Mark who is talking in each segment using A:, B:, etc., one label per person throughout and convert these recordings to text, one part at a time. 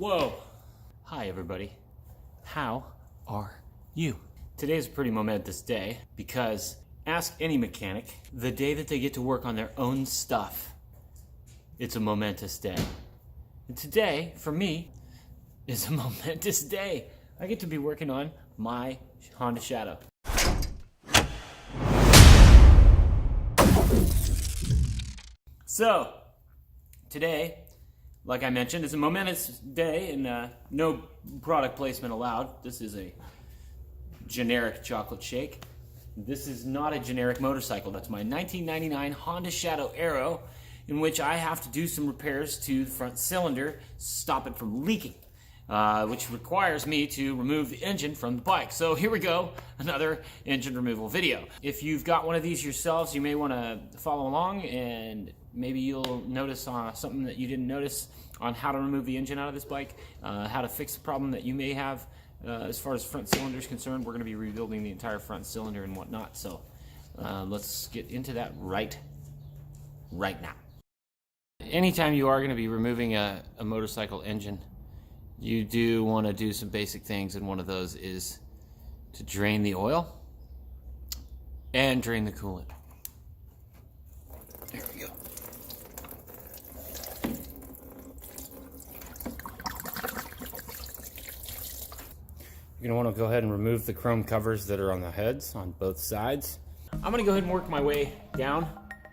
A: Whoa! Hi everybody. How are you? Today is a pretty momentous day because ask any mechanic, the day that they get to work on their own stuff, it's a momentous day. And today, for me, is a momentous day. I get to be working on my Honda Shadow. So, today, like I mentioned, it's a momentous day and no product placement allowed. This is a generic chocolate shake. This is not a generic motorcycle. That's my 1999 Honda Shadow Aero, in which I have to do some repairs to the front cylinder, stop it from leaking, which requires me to remove the engine from the bike. So here we go, another engine removal video. If you've got one of these yourselves, you may want to follow along, and maybe you'll notice something that you didn't notice on how to remove the engine out of this bike, how to fix the problem that you may have as far as front cylinder is concerned. We're going to be rebuilding the entire front cylinder and whatnot, so let's get into that right now. Anytime you are going to be removing a motorcycle engine, you do want to do some basic things, and one of those is to drain the oil and drain the coolant. There we go. You're going to want to go ahead and remove the chrome covers that are on the heads on both sides. I'm going to go ahead and work my way down,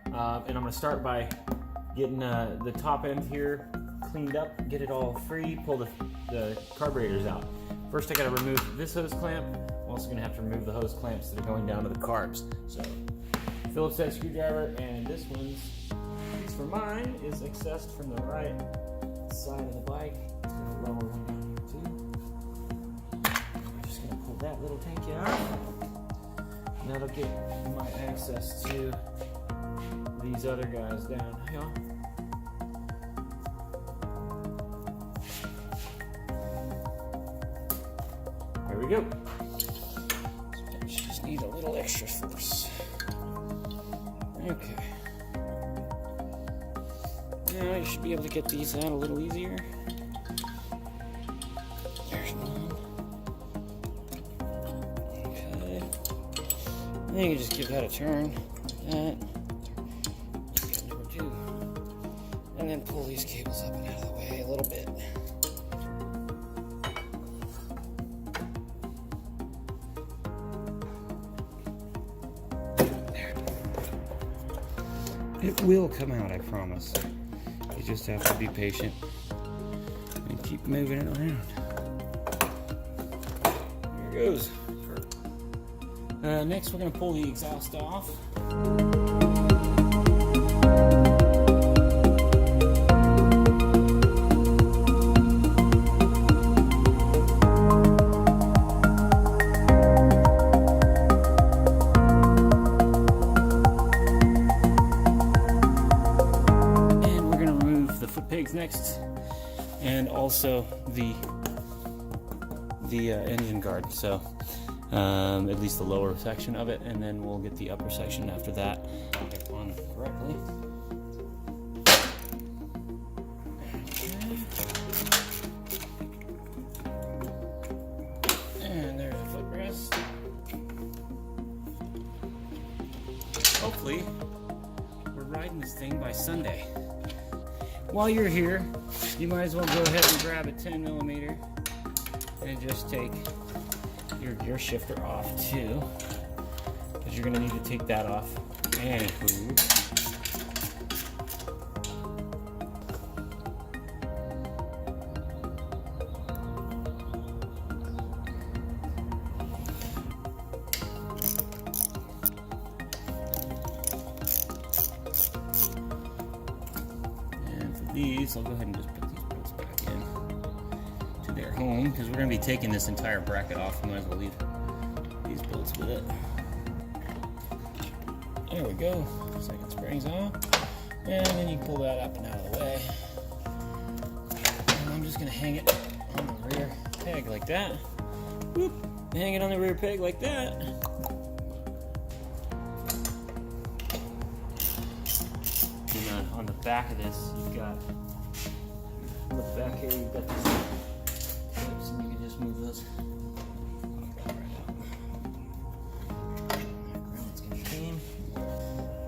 A: and I'm going to start by getting the top end here cleaned up, get it all free, pull the carburetors out. First I got to remove this hose clamp. I'm also going to have to remove the hose clamps that are going down to the carbs. So Phillips head screwdriver, and this one's, at least for mine, is accessed from the right side of the bike. It's going to lower one down here too. I'm just going to pull that little tanky out, and that'll get my access to these other guys down here. There we go. So just need a little extra force. Okay. Now you should be able to get these out a little easier. There's one. Okay. And then you just give that a turn. Like that. Just get number 2. And then pull these cables up and out of the way a little bit. It will come out, I promise. You just have to be patient and keep moving it around. There it goes. Next, we're going to pull the exhaust off. Next, and also the engine guard, so at least the lower section of it, and then we'll get the upper section after that on correctly. Okay. And there's a footrest. Hopefully we're riding this thing by Sunday. While you're here, you might as well go ahead and grab a 10mm and just take your gear shifter off too, because you're going to need to take that off. Anywho, these, I'll go ahead and just put these bolts back in to their home, because we're going to be taking this entire bracket off. We might as well leave these bolts with it. There we go. Second spring's on, and then you pull that up and out of the way. And I'm just going to hang it on the rear peg like that. Whoop. Hang it on the rear peg like that. And on the back of this, you've got, look back here, you've got this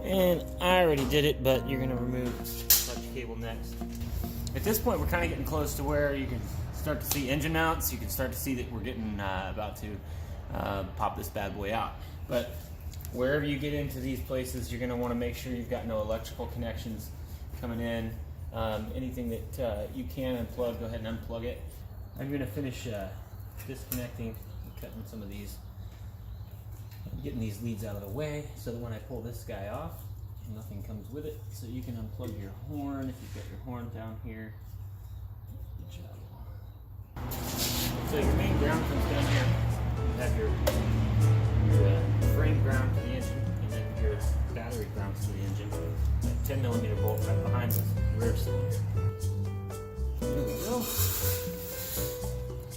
A: And I already did it, but you're going to remove the clutch cable next. At this point, we're kind of getting close to where you can start to see engine mounts. You can start to see that we're getting about to pop this bad boy out. But wherever you get into these places, you're going to want to make sure you've got no electrical connections coming in. Anything that you can unplug, go ahead and unplug it. I'm going to finish disconnecting and cutting some of these, getting these leads out of the way so that when I pull this guy off, nothing comes with it. So you can unplug your horn if you've got your horn down here. Good job. So your main ground comes down here. You have your frame ground to the engine, and then your battery grounds to the engine. A 10 millimeter bolt right behind the rear cylinder. There we go.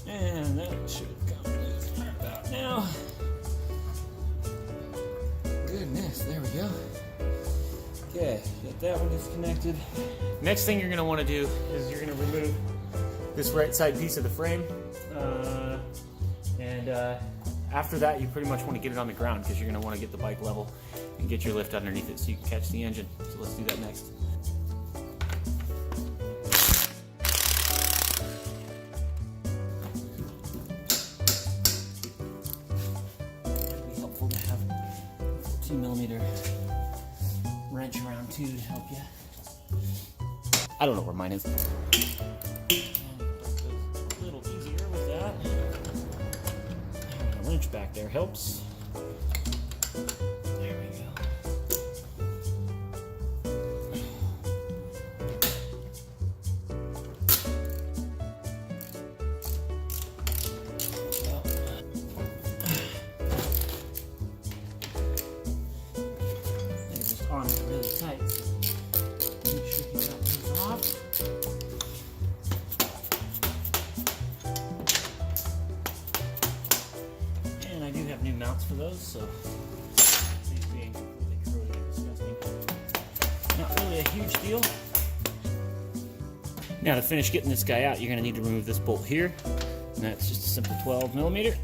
A: And that should come loose right about now. Goodness, there we go. Okay, got that one disconnected. Next thing you're going to want to do is you're going to remove this right side piece of the frame. After that, you pretty much want to get it on the ground because you're going to want to get the bike level and get your lift underneath it so you can catch the engine. So let's do that next. It'd be helpful to have a 14 millimeter wrench around too to help you. I don't know where mine is. A little easier with that. Having a wrench back there helps. There we go. They're just on it really tight. Make sure you got those off. And I do have new mounts for those, so these being completely corroded and disgusting. Not really a huge deal. Now to finish getting this guy out, you're going to need to remove this bolt here. And that's just a simple 12 millimeter.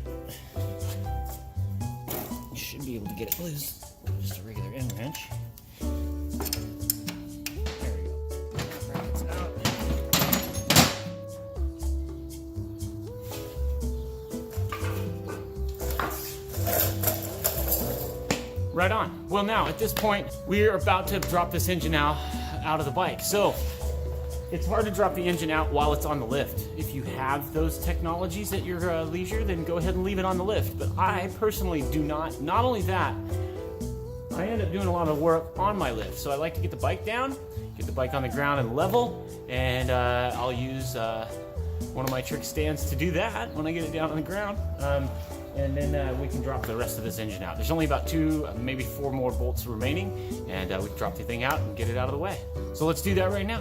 A: You should be able to get it loose. Just a regular end wrench. There we go. That bracket's out. Right on. Well, now at this point, we're about to drop this engine out of the bike. So it's hard to drop the engine out while it's on the lift. If you have those technologies at your leisure, then go ahead and leave it on the lift. But I personally do not. Not only that, I end up doing a lot of work on my lift. So I like to get the bike down, get the bike on the ground and level, and I'll use one of my trick stands to do that when I get it down on the ground. And then we can drop the rest of this engine out. There's only about 2, maybe 4 more bolts remaining, and we can drop the thing out and get it out of the way. So let's do that right now.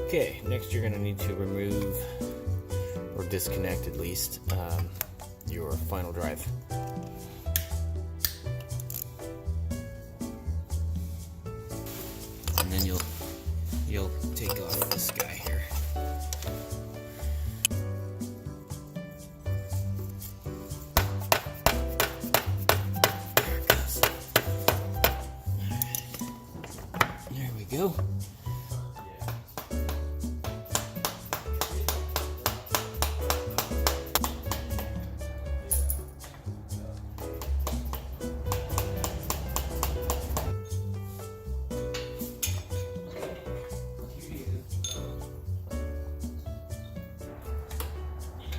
A: Okay, next you're going to need to remove, or disconnect at least, your final drive. And then you'll take off this guy here. There it goes. Alright. There we go.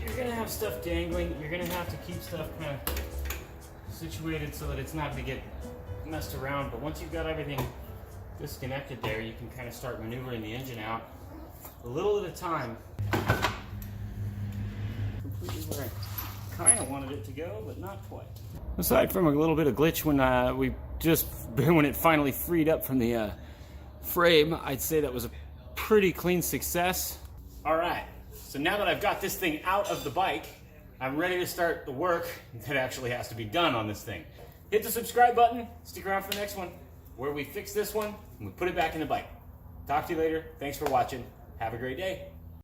A: You're gonna have stuff dangling. You're gonna have to keep stuff kind of situated so that it's not gonna get messed around. But once you've got everything disconnected there, you can kind of start maneuvering the engine out a little at a time. Completely right. kind of wanted it to go, but not quite. Aside from a little bit of glitch when it finally freed up from the frame, I'd say that was a pretty clean success. All right, so now that I've got this thing out of the bike, I'm ready to start the work that actually has to be done on this thing. Hit the subscribe button, stick around for the next one, where we fix this one and we put it back in the bike. Talk to you later. Thanks for watching. Have a great day.